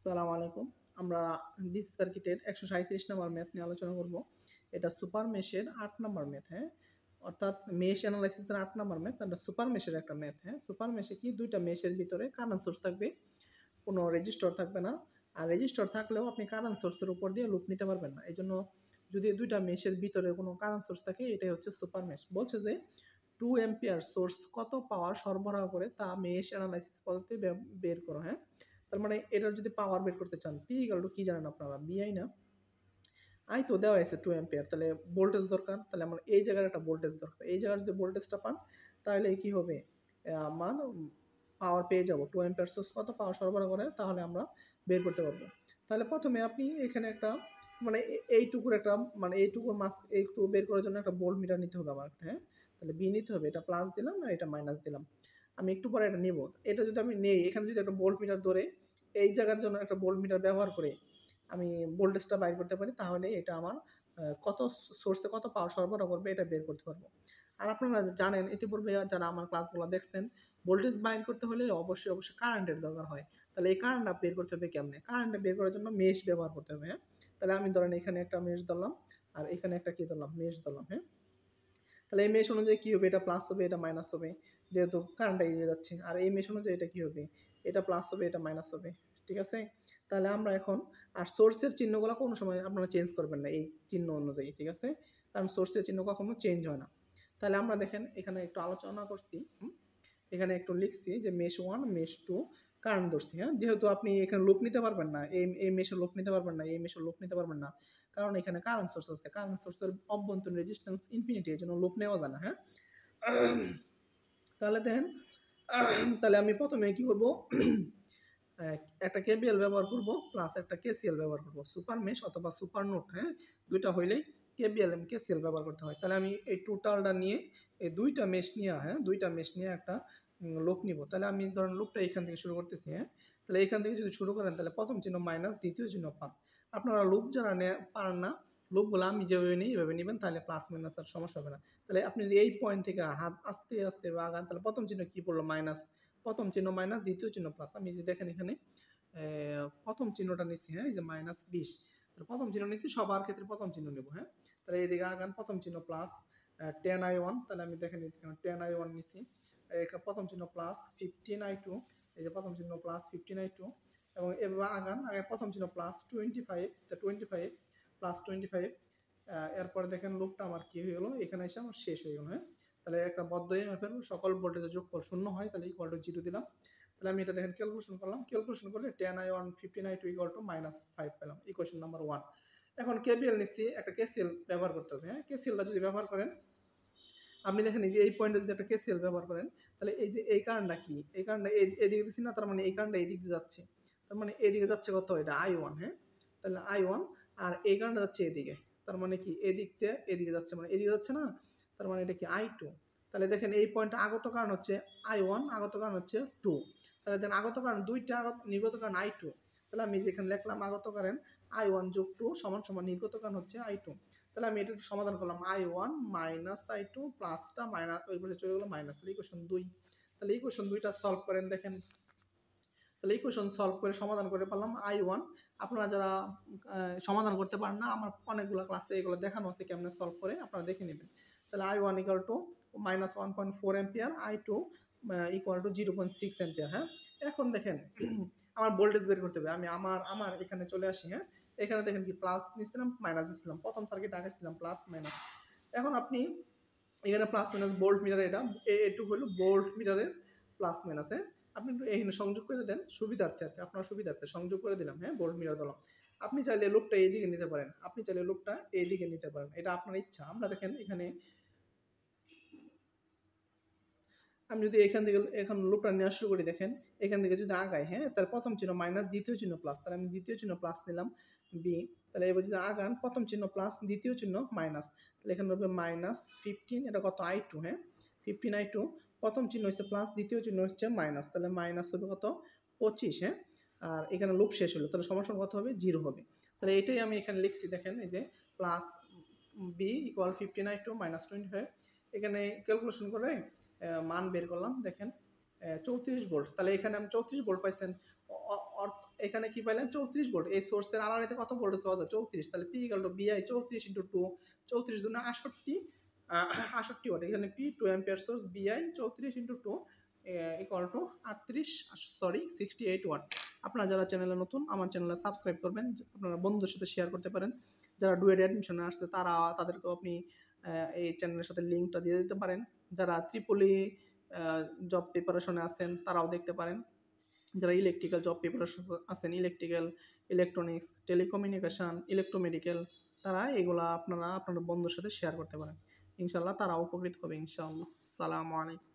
আসসালামু আলাইকুম। আমরা ডিসি সার্কিটের ১৩৭ নম্বর ম্যাথ নিয়ে আলোচনা করব। এটা সুপার মেশের ৮ নম্বর ম্যাথ, হ্যাঁ? অর্থাৎ মেশ অ্যানালাইসিসের ৮ নম্বর ম্যাথ, এটা সুপার মেশের একটা ম্যাথ, হ্যাঁ? সুপার মেশে কি ২ টা মেশের ভিতরে কারেন্ট সোর্স থাকবে, কোনো রেজিস্টর থাকবে না। আর রেজিস্টর থাকলেও আপনি কারেন্ট সোর্সের উপর দিয়ে লুপ নিতে পারবেন না। এজন্য যদি ২ টা মেশের ভিতরে কোনো কারেন্ট সোর্স থাকে এটাই হচ্ছে সুপার মেশ। বলছে যে 2 অ্যাম্পিয়ার সোর্স কত পাওয়ার সরবরাহ করে তা মেশ অ্যানালাইসিস পদ্ধতি বের করো, হ্যাঁ? তার মানে এটার যদি পাওয়ার বের করতে চান, পি ইকুয়াল টু কি জানেন আপনারা? বিআই না? আই তো দেওয়া আছে 2 অ্যাম্পিয়ার, তাহলে ভোল্টেজ দরকার, তাহলে আমার এই জায়গার একটা ভোল্টেজ দরকার। এই জায়গায় যদি ভোল্টেজটা পান তাহলে কি হবে? আমার পাওয়ার পেয়ে যাব। 2 অ্যাম্পিয়ার সোর্স কত পাওয়ার সরবরাহ করে তাহলে আমরা বের করতে পারবো। তাহলে প্রথমে আপনি এখানে একটা মানে এইটুকুর একটা মানে এইটুকুর মাস একটু বের করার জন্য একটা ভোল্ট মিটার নিতে হবে আমার একটা, হ্যাঁ? তাহলে বি নিতে হবে, এটা প্লাস দিলাম আর এটা মাইনাস দিলাম। আমি একটু পরে এটা নেব। এটা যদি আমি নেই, এখানে যদি একটা ভোল্ট মিটার ধরে এই জায়গার জন্য একটা ভোল্ট মিটার ব্যবহার করে আমি ভোল্টেজটা বাইর করতে পারি, তাহলে এটা আমার কত সোর্সে কত পাওয়ার সরবরাহ করবে এটা বের করতে পারবো। আর আপনারা জানেন ইতিপূর্বে যারা আমার ক্লাসগুলো দেখছেন, ভোল্টেজ বাইর করতে হলে অবশ্যই কারেন্টের দরকার হয়। তাহলে এই কারেন্টটা বের করতে হবে কেমনে? কারেন্টটা বের করার জন্য মেশ ব্যবহার করতে হবে, হ্যাঁ? তাহলে আমি ধরেন এখানে একটা মেশ ধরলাম আর এখানে একটা কি ধরলাম? মেশ ধরলাম, হ্যাঁ? তাহলে এই মেশ অনুযায়ী কী হবে? এটা প্লাস হবে, এটা মাইনাস হবে, যেহেতু কারেন্টটা এগিয়ে যাচ্ছে। আর এই মেশ অনুযায়ী এটা কী হবে? এটা প্লাস হবে, এটা মাইনাস হবে। ঠিক আছে? তাহলে আমরা এখন আর সোর্সের চিহ্নগুলো কোনো সময় আপনারা চেঞ্জ করবেন না এই চিহ্ন অনুযায়ী, ঠিক আছে? কারণ সোর্সের চিহ্ন কখনো চেঞ্জ হয় না। তাহলে আমরা দেখেন এখানে একটু আলোচনা করছি, এখানে একটু লিখছি যে মেশ 1, মেশ 2 কারেন্ট ধরছি, হ্যাঁ? যেহেতু আপনি এখানে লুপ নিতে পারবেন না, এই মেশের লুপ নিতে পারবেন না, এই মেশের লুপ নিতে পারবেন না। কারণ এখানে কারেন্ট সোর্স আছে। কারেন্ট সোর্সের অভ্যন্তরীণ রেজিস্ট্যান্স ইনফিনিটি, এজন্য লুপ নেওয়া যায় না, হ্যাঁ? তাহলে দেখেন, তাহলে আমি প্রথমে কি করব? একটা কেবিএল ব্যবহার করব প্লাস একটা কেসিএল ব্যবহার করব। সুপার মেশ অথবা সুপার নোড, হ্যাঁ? ২ টা হইলেই কেবিএল এবং কেসিএল ব্যবহার করতে হয়। তাহলে আমি এই টোটালটা নিয়ে এই ২ টা মেশ নিয়ে, হ্যাঁ? ২ টা মেশ নিয়ে একটা লুপ নিব। তাহলে আমি ধরেন লুপটা এখান থেকে শুরু করতেছি, হ্যাঁ? তাহলে এখান থেকে যদি শুরু করেন তাহলে প্রথম চিহ্ন মাইনাস, দ্বিতীয় চিহ্ন প্লাস। আপনারা লুপ যারা পারেন না, লুপগুলো আমি যেভাবে নিই এভাবে নিবেন, তাহলে প্লাস মাইনাস আর সমস্যা হবে না। তাহলে আপনি যদি এই পয়েন্ট থেকে হাত আস্তে আগান তাহলে প্রথম চিহ্ন কি পড়লো? মাইনাস। প্রথম চিহ্ন মাইনাস, দ্বিতীয় চিহ্ন প্লাস। আমি যে দেখেন এখানে প্রথম চিহ্নটা নিচ্ছি, হ্যাঁ? এই যে -20, তাহলে প্রথম চিহ্ন নিচ্ছি, সবার ক্ষেত্রে প্রথম চিহ্ন নেব, হ্যাঁ? তাহলে এইদিকে আগান, প্রথম চিহ্ন প্লাস 10i1, তাহলে আমি দেখেন এই যে 10i1 নিচ্ছি, প্রথম চিহ্ন প্লাস 15i2, এই যে প্রথম চিহ্ন প্লাস 15i2, এবং এভাবে আগান, আগে প্রথম চিহ্ন প্লাস 25, তা 25 প্লাস 25, এরপরে দেখেন লুপটা আমার কি হয়ে গেল, এখানে এসে আমার শেষ হয়ে গেল, হ্যাঁ? তাহলে একটা বদ্ধ EMF-এর সকল ভোল্টেজের যোগফল 0 হয়, তাহলে ইকুয়াল টু 0 দিলাম। তাহলে আমি এটা দেখেন ক্যালকুলেশন করলাম, ক্যালকুলেশন করলে 10i1 15i2 ইকুয়াল টু -5 পেলাম, ইকুয়েশন নাম্বার 1। এখন কেবিএল নিচ্ছি, একটা কেসিএল ব্যবহার করতে হবে, হ্যাঁ? কেসিএলটা যদি ব্যবহার করেন, আপনি দেখেন এই যে এই পয়েন্টে যদি একটা কেসিএল ব্যবহার করেন, তাহলে এই যে এই কারেন্টটা কি? এই কারেন্টটা এদিকে দিচ্ছি না, তার মানে এই কারেন্টটা এদিক দিয়ে যাচ্ছে। তার মানে এদিকে যাচ্ছে কত? এটা I1, হ্যাঁ? তাহলে I1, আর এই কারেন্টটা যাচ্ছে এদিকে। তার মানে কি এদিক দিয়ে এদিকে যাচ্ছে, মানে এদিকে যাচ্ছে না? তার মানে এটা কি I2। তাহলে দেখেন এই পয়েন্টে আগত কারেন্ট হচ্ছে I1, আগত কারেন্ট হচ্ছে 2। তাহলে দেখেন আগত কারেন্ট 2টা, নির্গত কারেন্ট I2। তাহলে আমি যেখানে লিখলাম আগত কারেন্ট I1 যোগ 2 সমান সমান নির্গত কারেন্ট হচ্ছে I2। তাহলে আমি এটা একটু সমাধান করলাম, I1 মাইনাস I2 প্লাসটা মাইনাস ওই পাশে চলে গেলো মাইনাস, তাহলে ইকুয়েশন 2। তাহলে ইকুয়েশন 2টা সলভ করেন দেখেন, তাহলে ইকুয়েশন সলভ করে সমাধান করে পারলাম I1। আপনারা যারা সমাধান করতে পারেন না, আমার অনেকগুলো ক্লাসে এগুলো দেখানো আছে কেমনে সলভ করে, আপনারা দেখে নেবেন। তাহলে I1 equal to -1.4 ampere, I2 equal to 0.6 ampere, হ্যাঁ? এখন দেখেন আমার ভোল্টেজ বের করতে হবে। আমি আমার এখানে চলে আসি, হ্যাঁ? এখানে দেখেন কি প্লাস নিচ্ছিলাম, মাইনাস দিচ্ছিলাম, প্রথম সার্কিট আঁকেছিলাম প্লাস মাইনাস। এখন আপনি এখানে প্লাস মাইনাস ভোল্ট মিটার, এটা এটুকু হলো ভোল্ট মিটারের প্লাস মাইনাস, হ্যাঁ? আপনি একটু এখানে সংযোগ করে দেন সুবিধার্থে, আর কি আপনার সুবিধার্থে সংযোগ করে দিলাম, হ্যাঁ? ভোল্ট মিটার দিলাম। আপনি চাইলে লুপটা এইদিকে নিতে পারেন, আপনি চাইলে লুপটা এইদিকে নিতে পারেন, এটা আপনার ইচ্ছা। আমরা দেখেন এখানে আমি যদি এখান থেকে এখন লুপটা নেওয়া শুরু করি, দেখেন এখান থেকে যদি আগাই, হ্যাঁ? তাহলে প্রথম চিহ্ন মাইনাস, দ্বিতীয় চিহ্ন প্লাস, তাহলে আমি দ্বিতীয় চিহ্ন প্লাস নিলাম বি। তাহলে এবার যদি আগান, প্রথম চিহ্ন প্লাস, দ্বিতীয় চিহ্ন মাইনাস, তাহলে এখানে হবে -15, এটা কত? I2, হ্যাঁ? 15I2, প্রথম চিহ্ন হচ্ছে প্লাস, দ্বিতীয় চিহ্ন হচ্ছে মাইনাস, তাহলে মাইনাস হবে কত? 25, হ্যাঁ? আর এখানে লুপ শেষ হলো, তাহলে সমান কত হবে? 0 হবে। তাহলে এটাই আমি এখানে লিখছি, দেখেন এই যে প্লাস বি ইকুয়াল 15I2 -25। এখানে ক্যালকুলেশন করে মান বের করলাম, দেখেন 34 ভোল্ট। তাহলে এখানে আমি 34 ভোল্ট পাইছেন, এখানে কি পাইলেন 34 ভোল্ট। এই সোর্সের আড়াআড়িতে কত ভোল্টেজ পাওয়া যায়? 34। তাহলে P = VI 34 × 2, 34 দুগুণে 68, 68 ওয়াট। এখানে P 2 ampere source, VI 34 × 2 68 watt. আপনারা যারা চ্যানেলে নতুন, আমার চ্যানেলে সাবস্ক্রাইব করবেন, আপনারা বন্ধুদের সাথে শেয়ার করতে পারেন। যারা ডুয়েট অ্যাডমিশনে আসছে তাদেরকেও আপনি এই চ্যানেলের সাথে লিঙ্কটা দিয়ে দিতে পারেন। যারা ত্রিপলি জব প্রিপারেশনে আছেন তারাও দেখতে পারেন। যারা ইলেকট্রিক্যাল জব প্রিপারেশন আছেন, ইলেকট্রিক্যাল, ইলেকট্রনিক্স, টেলিকমিউনিকেশন, ইলেকট্রোমেডিক্যাল, তারা এগুলা আপনারা আপনাদের বন্ধুর সাথে শেয়ার করতে পারেন। ইনশাআল্লাহ তারাও উপকৃত হবে ইনশাআল্লাহ। আসসালামু আলাইকুম।